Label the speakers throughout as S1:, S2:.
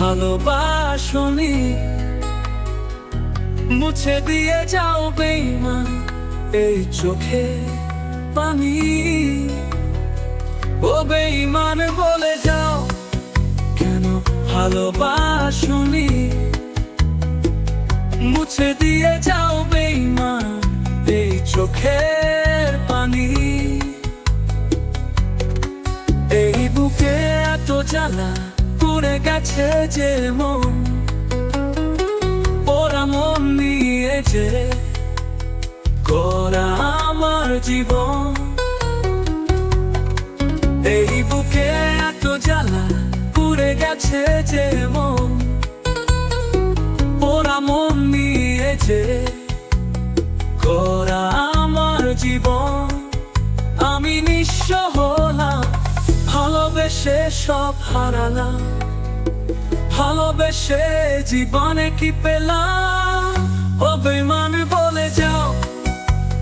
S1: ভালোবাসনি, মুছে দিয়ে যাও বেঈমান এই চোখে পানি। ও বেঈমান বলে যাও কেন ভালোবাসনি, মুছে দিয়ে যাও বেঈমান এই চোখের পানি। এই বুকে এত জ্বালা পুড়ে গেছে যে মন, ওরা মন নিয়ে যে গড়া আমার জীবন। এই বুকে এত জ্বালা পুড়ে গেছে যে মন, ওরা মন নিয়ে যে গড়া আমার জীবন। আমি নিঃস্ব হলাম, ভালোবেসে সব হারালাম, ভালোবেসে জীবনে কি পেলাম। ও বেঈমান বলে যাও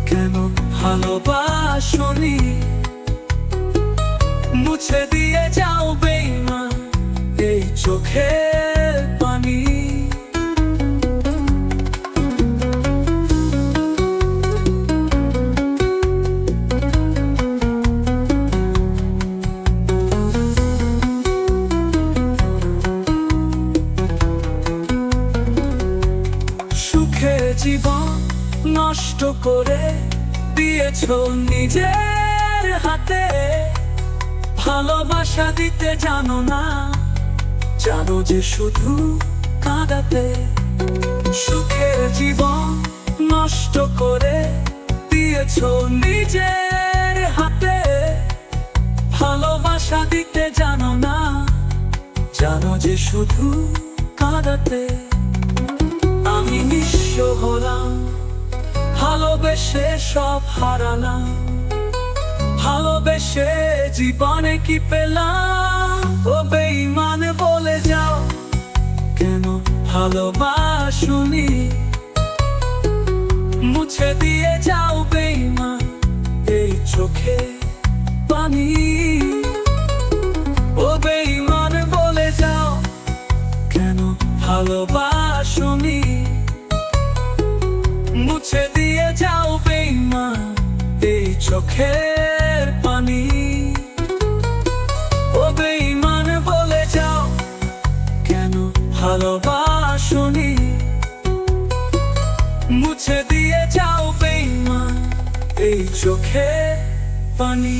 S1: কেন ভালোবাসনি, মুছে দিয়ে যাও বেঈমান এই চোখের পানি। জীবন নষ্ট করে দিয়েছো নিজের হাতে, ভালোবাসা দিতে জানো না, জানো যে শুধু কাঁদাতে। সুখের জীবন নষ্ট করে দিয়েছো নিজের হাতে, ভালোবাসা দিতে জানো না, জানো যে শুধু কাঁদাতে। আমি নিঃস্ব হলাম, ভালোবেসে সব হারালাম, ভালোবেসে জীবনে কি পেলাম। ও বেঈমান বলে যাও কেন ভালোবাসনি, মুছে দিয়ে যাও বেঈমান এই চোখে পানি। ও বেঈমান বলে যাও কেন ভালোবাসনি, মুছে দিয়ে যাও বেঈমান এই চোখের পানি। ও বেঈমান বলে যাও কেন ভালোবাসনি, মুছে দিয়ে যাও বেঈমান এই চোখের পানি।